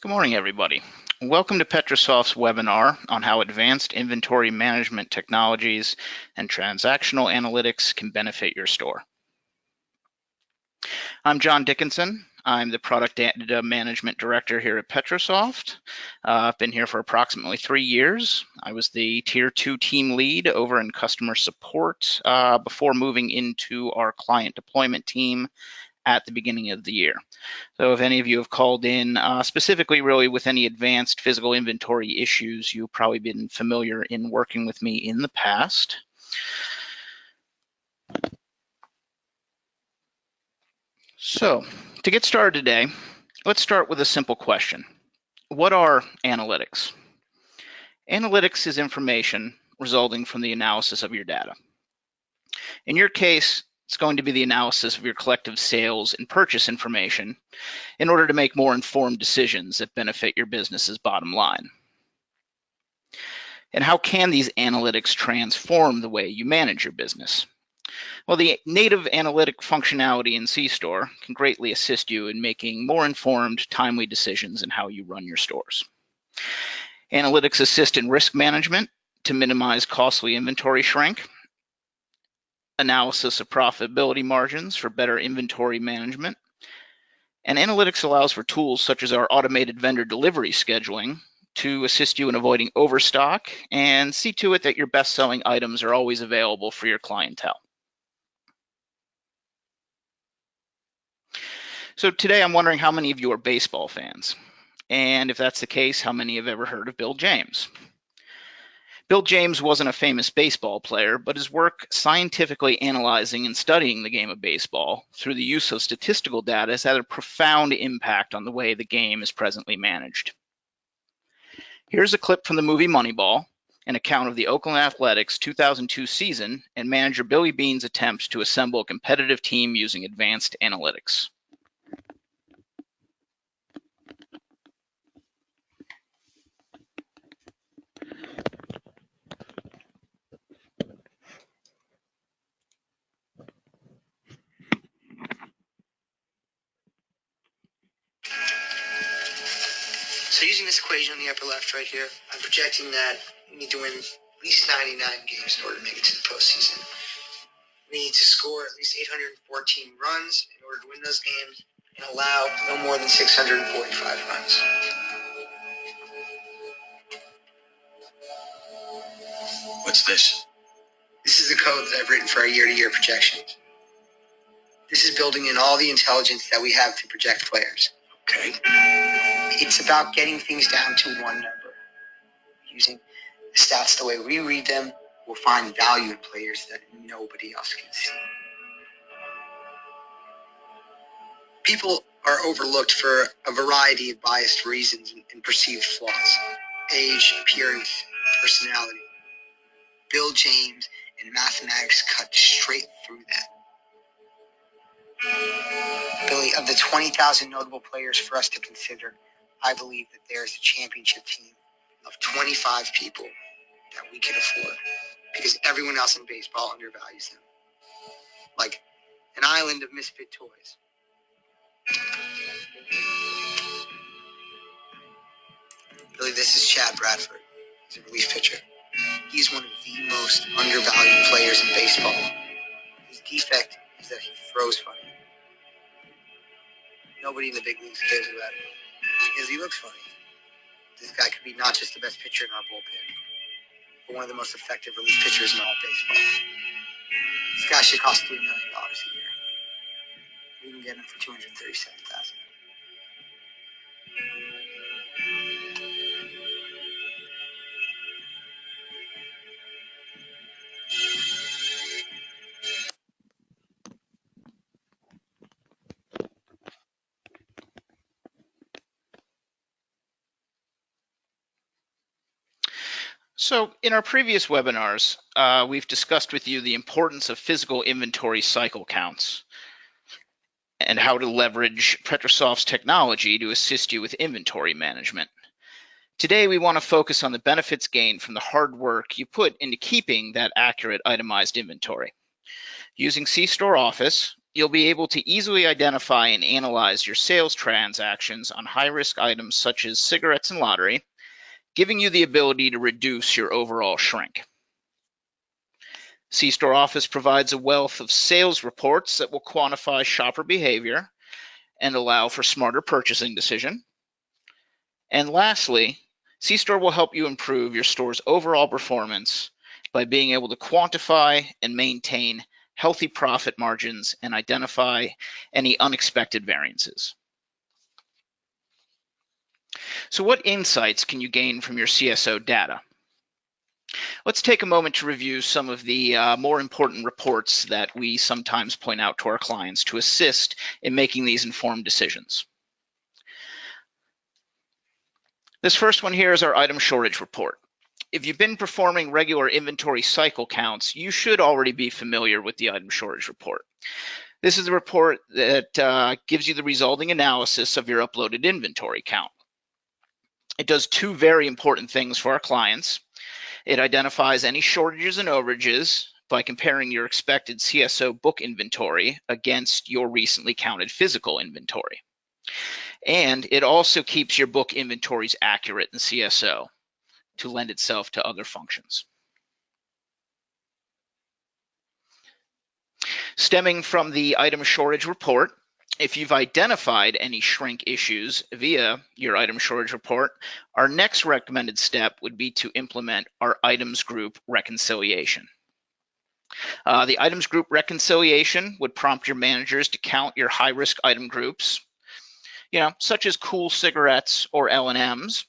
Good morning, everybody. Welcome to Petrosoft's webinar on how advanced inventory management technologies and transactional analytics can benefit your store. I'm John Dickinson. I'm the Product Data Management Director here at Petrosoft. I've been here for approximately 3 years. I was the Tier 2 team lead over in customer support before moving into our client deployment team at the beginning of the year. So if any of you have called in specifically really with any advanced physical inventory issues, you've probably been familiar in working with me in the past. So to get started today, let's start with a simple question. What are analytics? Analytics is information resulting from the analysis of your data. In your case, it's going to be the analysis of your collective sales and purchase information in order to make more informed decisions that benefit your business's bottom line. And how can these analytics transform the way you manage your business? Well, the native analytic functionality in C-Store can greatly assist you in making more informed, timely decisions in how you run your stores. Analytics assist in risk management to minimize costly inventory shrink, analysis of profitability margins for better inventory management, and analytics allows for tools such as our automated vendor delivery scheduling to assist you in avoiding overstock and see to it that your best-selling items are always available for your clientele. So today I'm wondering how many of you are baseball fans? And if that's the case, how many have ever heard of Bill James? Bill James wasn't a famous baseball player, but his work scientifically analyzing and studying the game of baseball through the use of statistical data has had a profound impact on the way the game is presently managed. Here's a clip from the movie Moneyball, an account of the Oakland Athletics 2002 season and manager Billy Beane's attempts to assemble a competitive team using advanced analytics. So using this equation on the upper left right here, I'm projecting that we need to win at least 99 games in order to make it to the postseason. We need to score at least 814 runs in order to win those games and allow no more than 645 runs. What's this? This is the code that I've written for our year-to-year projections. This is building in all the intelligence that we have to project players. Okay. It's about getting things down to one number. Using the stats the way we read them, we'll find value in players that nobody else can see. People are overlooked for a variety of biased reasons and perceived flaws. Age, appearance, personality. Bill James and mathematics cut straight through that. Billy, of the 20,000 notable players for us to consider, I believe that there is a championship team of 25 people that we can afford because everyone else in baseball undervalues them. Like an island of misfit toys. Billy, this is Chad Bradford. He's a relief pitcher. He's one of the most undervalued players in baseball. His defect is that he throws funny. Nobody in the big leagues cares about it because he looks funny. This guy could be not just the best pitcher in our bullpen, but one of the most effective relief pitchers in all baseball. This guy should cost $3 million a year. We can get him for $237,000. So in our previous webinars, we've discussed with you the importance of physical inventory cycle counts and how to leverage Petrosoft's technology to assist you with inventory management. Today, we want to focus on the benefits gained from the hard work you put into keeping that accurate itemized inventory. Using C-Store Office, you'll be able to easily identify and analyze your sales transactions on high-risk items such as cigarettes and lottery, giving you the ability to reduce your overall shrink. C-Store Office provides a wealth of sales reports that will quantify shopper behavior and allow for smarter purchasing decision. And lastly, C-Store will help you improve your store's overall performance by being able to quantify and maintain healthy profit margins and identify any unexpected variances. So what insights can you gain from your CSO data? Let's take a moment to review some of the more important reports that we sometimes point out to our clients to assist in making these informed decisions. This first one here is our item shortage report. If you've been performing regular inventory cycle counts, you should already be familiar with the item shortage report. This is a report that gives you the resulting analysis of your uploaded inventory count. It does two very important things for our clients. It identifies any shortages and overages by comparing your expected CSO book inventory against your recently counted physical inventory. And it also keeps your book inventories accurate in CSO to lend itself to other functions. Stemming from the item shortage report, if you've identified any shrink issues via your item shortage report, our next recommended step would be to implement our items group reconciliation. The items group reconciliation would prompt your managers to count your high-risk item groups, such as cool cigarettes or L&Ms,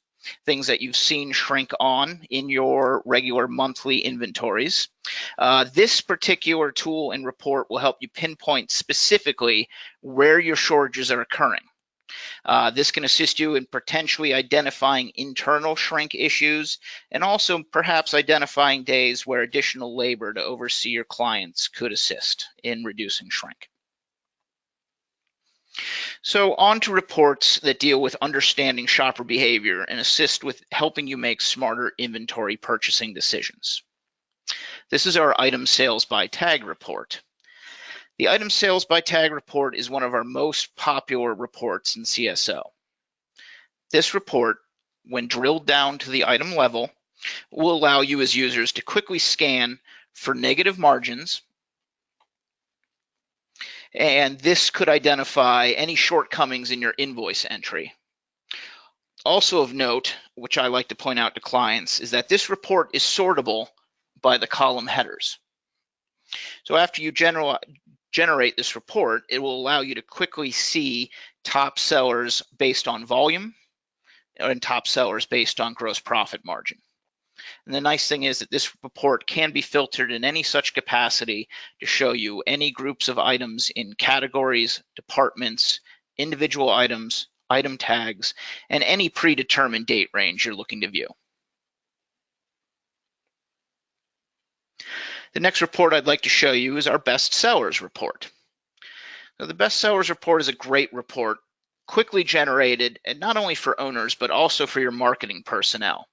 things that you've seen shrink on in your regular monthly inventories. This particular tool and report will help you pinpoint specifically where your shortages are occurring. This can assist you in potentially identifying internal shrink issues and also perhaps identifying days where additional labor to oversee your clients could assist in reducing shrink. So on to reports that deal with understanding shopper behavior and assist with helping you make smarter inventory purchasing decisions. This is our item sales by tag report. The item sales by tag report is one of our most popular reports in CSO. This report, when drilled down to the item level, will allow you as users to quickly scan for negative margins, and this could identify any shortcomings in your invoice entry. Also of note, which I like to point out to clients, is that this report is sortable by the column headers. So after you generate this report, it will allow you to quickly see top sellers based on volume and top sellers based on gross profit margin. And the nice thing is that this report can be filtered in any such capacity to show you any groups of items in categories, departments, individual items, item tags, and any predetermined date range you're looking to view. The next report I'd like to show you is our Bestsellers Report. Now, the Bestsellers Report is a great report, quickly generated, and not only for owners, but also for your marketing personnel.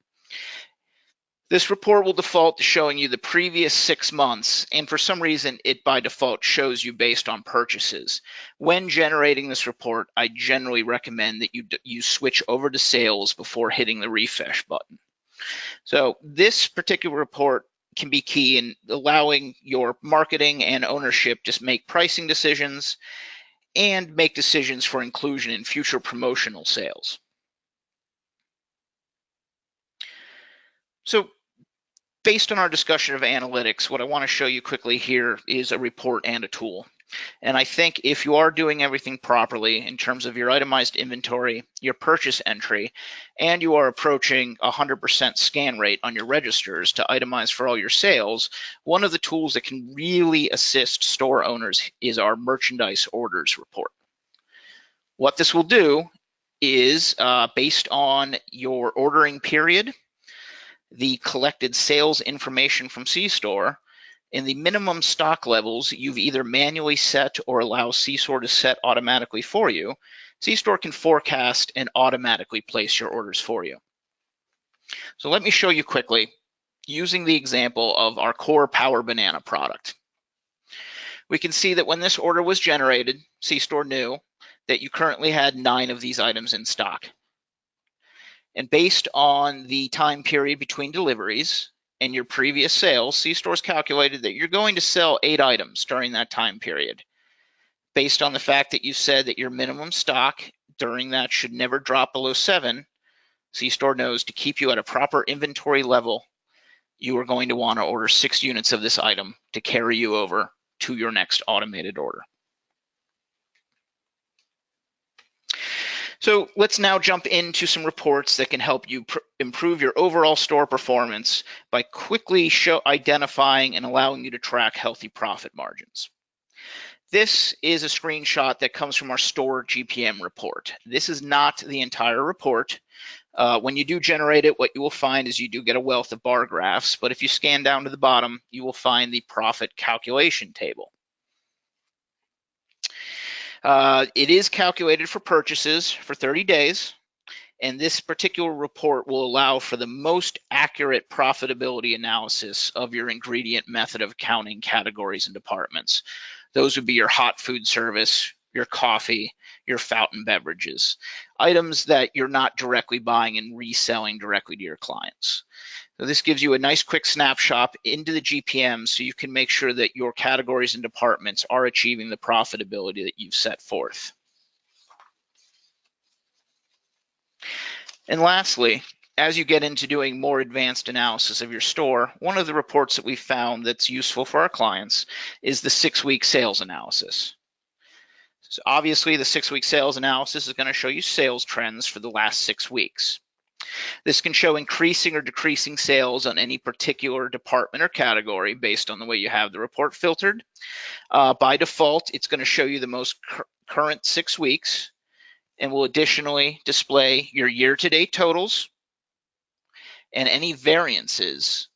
This report will default to showing you the previous 6 months, and for some reason, it by default shows you based on purchases. When generating this report, I generally recommend that you switch over to sales before hitting the refresh button. So this particular report can be key in allowing your marketing and ownership to make pricing decisions and make decisions for inclusion in future promotional sales. So based on our discussion of analytics, what I want to show you quickly here is a report and a tool. And I think if you are doing everything properly in terms of your itemized inventory, your purchase entry, and you are approaching 100% scan rate on your registers to itemize for all your sales, one of the tools that can really assist store owners is our merchandise orders report. What this will do is based on your ordering period, the collected sales information from C-Store, and the minimum stock levels you've either manually set or allow C-Store to set automatically for you, C-Store can forecast and automatically place your orders for you. So let me show you quickly using the example of our core Power Banana product. We can see that when this order was generated, C-Store knew that you currently had 9 of these items in stock. And based on the time period between deliveries and your previous sales, C-Store's calculated that you're going to sell 8 items during that time period. Based on the fact that you said that your minimum stock during that should never drop below 7, C-Store knows to keep you at a proper inventory level, you are going to want to order 6 units of this item to carry you over to your next automated order. So let's now jump into some reports that can help you improve your overall store performance by quickly identifying and allowing you to track healthy profit margins. This is a screenshot that comes from our store GPM report. This is not the entire report. When you do generate it, what you will find is you do get a wealth of bar graphs, but if you scan down to the bottom, you will find the profit calculation table. It is calculated for purchases for 30 days, and this particular report will allow for the most accurate profitability analysis of your ingredient method of accounting categories and departments. Those would be your hot food service, your coffee, your fountain beverages, items that you're not directly buying and reselling directly to your clients. So this gives you a nice quick snapshot into the GPM so you can make sure that your categories and departments are achieving the profitability that you've set forth. And lastly, as you get into doing more advanced analysis of your store, one of the reports that we found that's useful for our clients is the 6-week sales analysis. So obviously the 6-week sales analysis is going to show you sales trends for the last 6 weeks. This can show increasing or decreasing sales on any particular department or category based on the way you have the report filtered. By default, it's going to show you the most current 6 weeks and will additionally display your year-to-date totals and any variances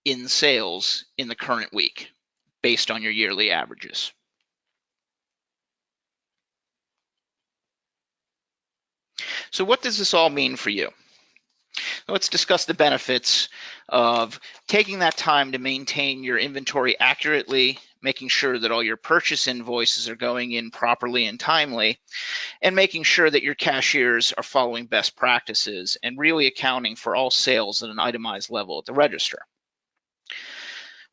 in sales in the current week based on your yearly averages. So what does this all mean for you? Let's discuss the benefits of taking that time to maintain your inventory accurately, making sure that all your purchase invoices are going in properly and timely, and making sure that your cashiers are following best practices and really accounting for all sales at an itemized level at the register.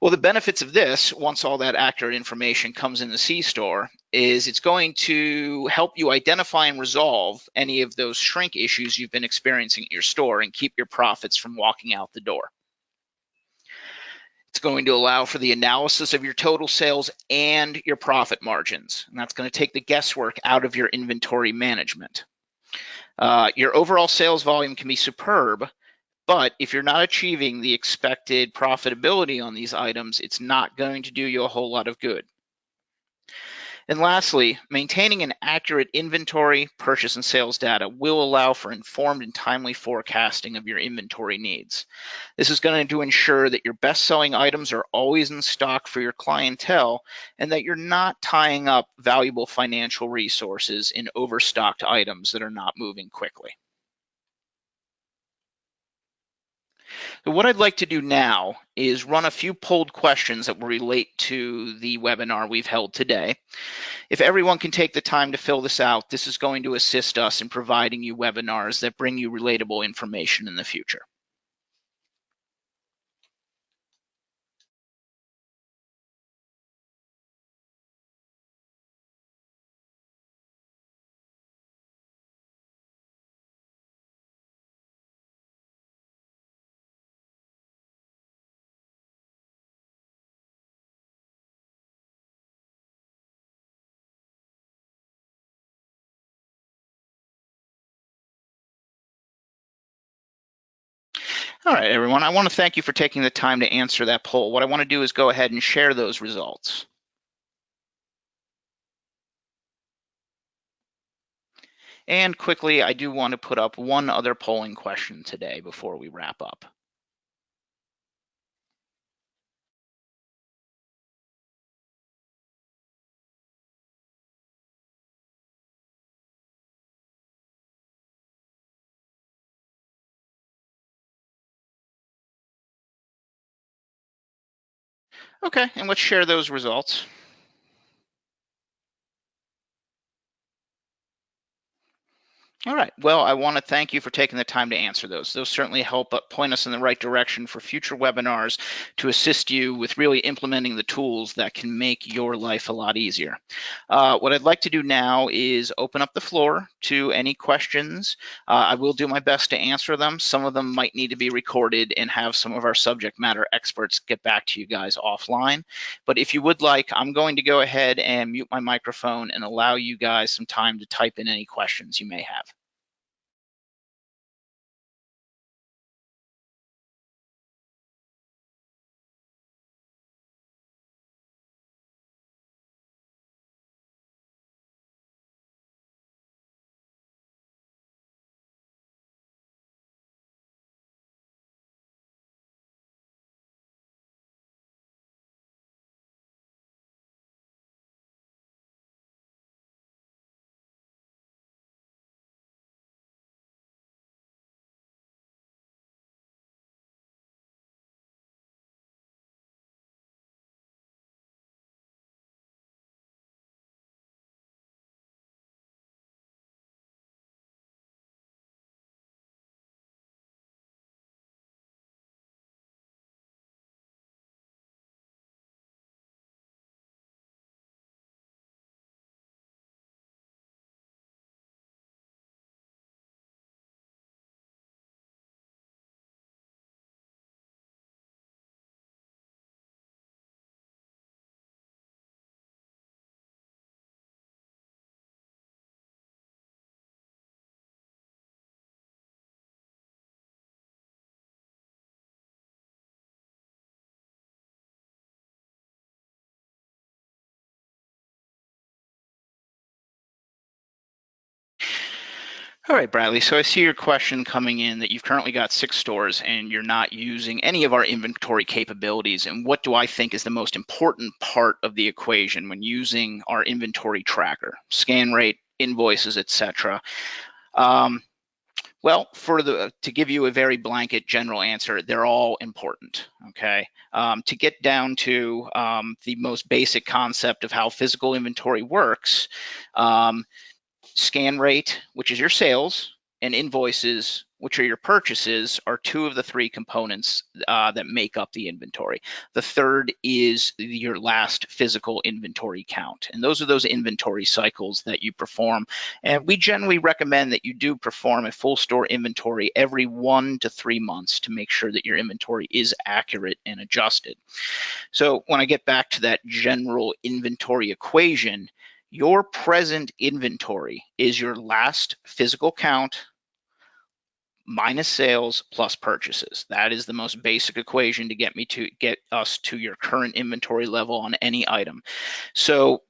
Well, the benefits of this, once all that accurate information comes in the C-Store, is it's going to help you identify and resolve any of those shrink issues you've been experiencing at your store and keep your profits from walking out the door. It's going to allow for the analysis of your total sales and your profit margins, and that's going to take the guesswork out of your inventory management. Your overall sales volume can be superb, but if you're not achieving the expected profitability on these items, it's not going to do you a whole lot of good. And lastly, maintaining an accurate inventory, purchase, and sales data will allow for informed and timely forecasting of your inventory needs. This is going to ensure that your best-selling items are always in stock for your clientele and that you're not tying up valuable financial resources in overstocked items that are not moving quickly. So what I'd like to do now is run a few polled questions that will relate to the webinar we've held today. If everyone can take the time to fill this out, this is going to assist us in providing you webinars that bring you relatable information in the future. All right, everyone, I want to thank you for taking the time to answer that poll. What I want to do is go ahead and share those results. And quickly, I do want to put up one other polling question today before we wrap up. Okay, and let's share those results. All right. Well, I want to thank you for taking the time to answer those. Those certainly help point us in the right direction for future webinars to assist you with really implementing the tools that can make your life a lot easier. What I'd like to do now is open up the floor to any questions. I will do my best to answer them. Some of them might need to be recorded and have some of our subject matter experts get back to you guys offline. But if you would like, I'm going to go ahead and mute my microphone and allow you guys some time to type in any questions you may have. All right, Bradley. So I see your question coming in that you've currently got 6 stores and you're not using any of our inventory capabilities. And what do I think is the most important part of the equation when using our inventory tracker, scan rate, invoices, etc.? Well, to give you a very blanket general answer, they're all important. Okay. To get down to the most basic concept of how physical inventory works. Scan rate, which is your sales, and invoices, which are your purchases, are 2 of the 3 components that make up the inventory. The third is your last physical inventory count. And those are those inventory cycles that you perform. And we generally recommend that you do perform a full store inventory every 1 to 3 months to make sure that your inventory is accurate and adjusted. So when I get back to that general inventory equation, your present inventory is your last physical count minus sales plus purchases. That is the most basic equation to get us to your current inventory level on any item. So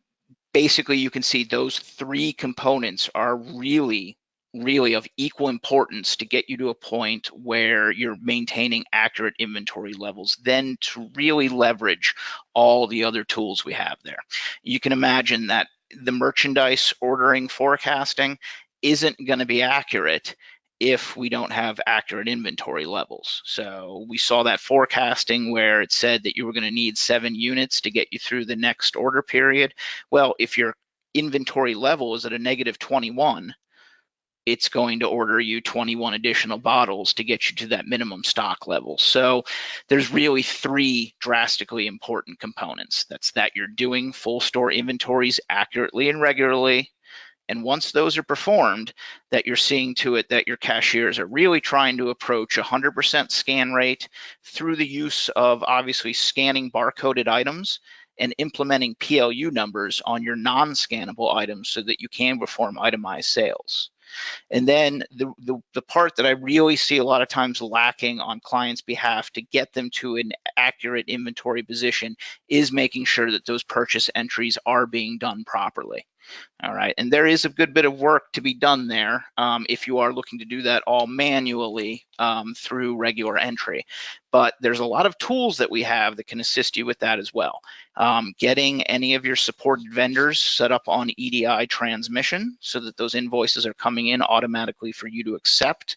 basically you can see those 3 components are really of equal importance to get you to a point where you're maintaining accurate inventory levels, then to really leverage all the other tools we have there. You can imagine that the merchandise ordering forecasting isn't going to be accurate if we don't have accurate inventory levels. So we saw that forecasting where it said that you were going to need 7 units to get you through the next order period. Well, if your inventory level is at a negative 21, it's going to order you 21 additional bottles to get you to that minimum stock level. So there's really 3 drastically important components. That's that you're doing full store inventories accurately and regularly. And once those are performed, that you're seeing to it that your cashiers are really trying to approach 100% scan rate through the use of obviously scanning barcoded items and implementing PLU numbers on your non-scannable items so that you can perform itemized sales. And then the part that I really see a lot of times lacking on clients' behalf to get them to an accurate inventory position is making sure that those purchase entries are being done properly. All right, and there is a good bit of work to be done there if you are looking to do that all manually through regular entry. But there's a lot of tools that we have that can assist you with that as well. Getting any of your supported vendors set up on EDI transmission so that those invoices are coming in automatically for you to accept.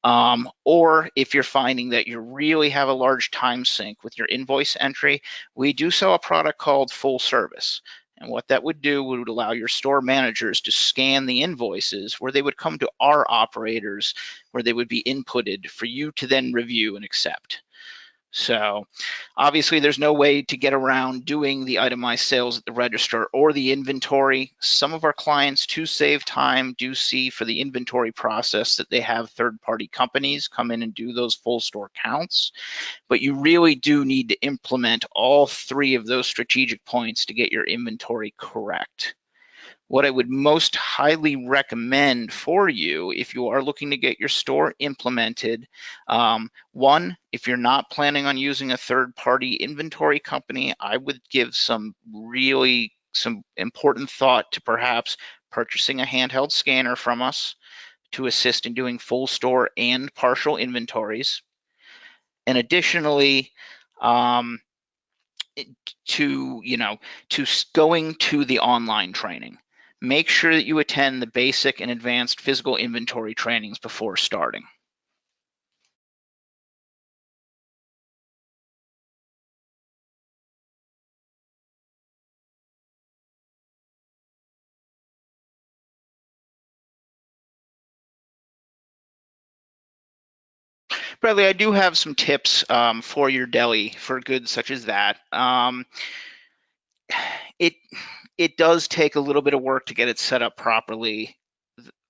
Or if you're finding that you really have a large time sink with your invoice entry, we do sell a product called Full Service. And what that would do would allow your store managers to scan the invoices where they would come to our operators, where they would be inputted for you to then review and accept. So obviously there's no way to get around doing the itemized sales at the register or the inventory. Some of our clients, to save time, do see for the inventory process that they have third-party companies come in and do those full store counts. But you really do need to implement all three of those strategic points to get your inventory correct. What I would most highly recommend for you if you are looking to get your store implemented, one, if you're not planning on using a third-party inventory company, I would give some important thought to perhaps purchasing a handheld scanner from us to assist in doing full store and partial inventories. And additionally, to going to the online training. Make sure that you attend the basic and advanced physical inventory trainings before starting. Bradley, I do have some tips for your deli for goods such as that. It does take a little bit of work to get it set up properly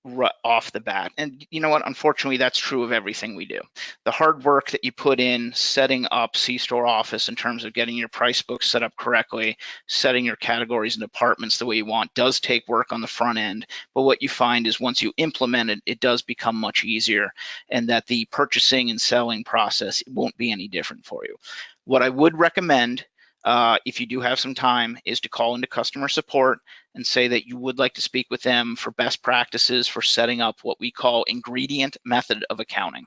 right off the bat. And you know what? Unfortunately, that's true of everything we do. The hard work that you put in setting up C-Store Office in terms of getting your price books set up correctly, setting your categories and departments the way you want does take work on the front end. But what you find is once you implement it, it does become much easier, and that the purchasing and selling process won't be any different for you. What I would recommend, if you do have some time, is to call into customer support and say that you would like to speak with them for best practices for setting up what we call ingredient method of accounting.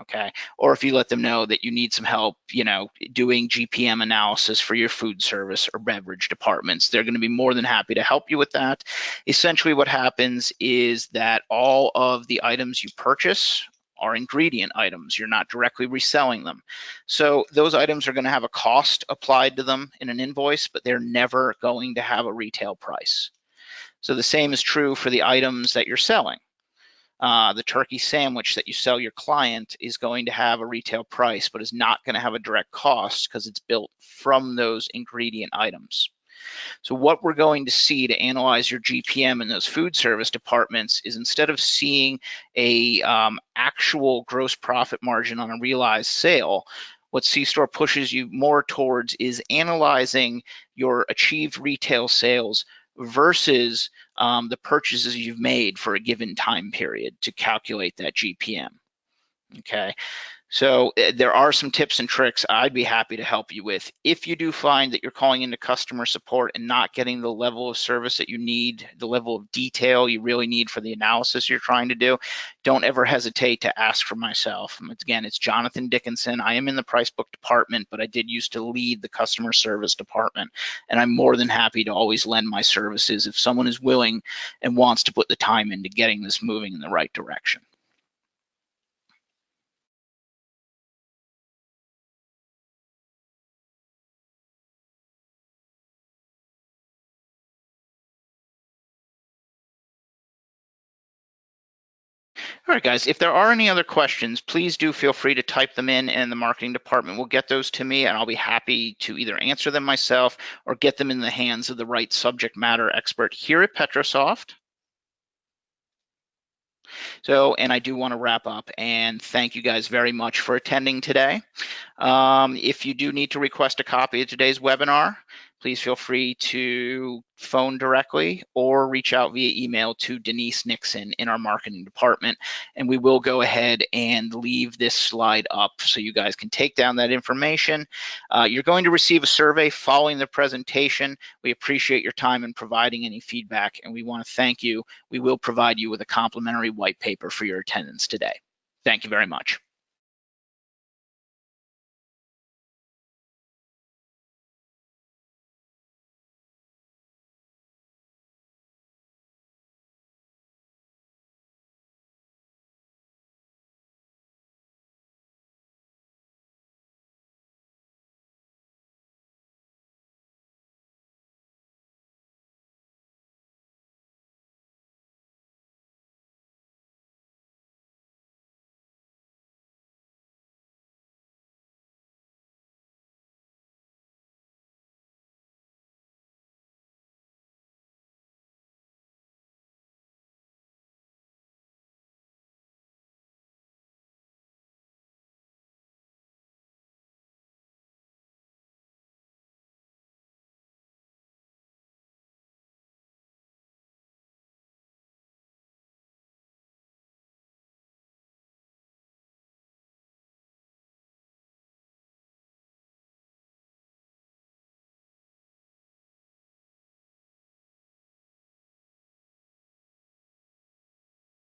Okay. Or if you let them know that you need some help, doing GPM analysis for your food service or beverage departments, they're going to be more than happy to help you with that. Essentially, what happens is that all of the items you purchase are ingredient items. You're not directly reselling them. So those items are going to have a cost applied to them in an invoice, but they're never going to have a retail price. So the same is true for the items that you're selling. The turkey sandwich that you sell your client is going to have a retail price, but is not going to have a direct cost because it's built from those ingredient items. So what we're going to see to analyze your GPM in those food service departments is, instead of seeing a actual gross profit margin on a realized sale, what C-Store pushes you more towards is analyzing your achieved retail sales versus the purchases you've made for a given time period to calculate that GPM. Okay. So there are some tips and tricks I'd be happy to help you with. If you do find that you're calling into customer support and not getting the level of service that you need, the level of detail you really need for the analysis you're trying to do, don't ever hesitate to ask for myself. Again, it's Jonathan Dickinson. I am in the price book department, but I did used to lead the customer service department, and I'm more than happy to always lend my services if someone is willing and wants to put the time into getting this moving in the right direction. All right, guys, if there are any other questions, please do feel free to type them in, and the marketing department will get those to me, and I'll be happy to either answer them myself or get them in the hands of the right subject matter expert here at Petrosoft. So, and I do want to wrap up and thank you guys very much for attending today. If you do need to request a copy of today's webinar, please feel free to phone directly or reach out via email to Denise Nixon in our marketing department, and we will go ahead and leave this slide up so you guys can take down that information. You're going to receive a survey following the presentation. We appreciate your time in providing any feedback, and we want to thank you. We will provide you with a complimentary white paper for your attendance today. Thank you very much.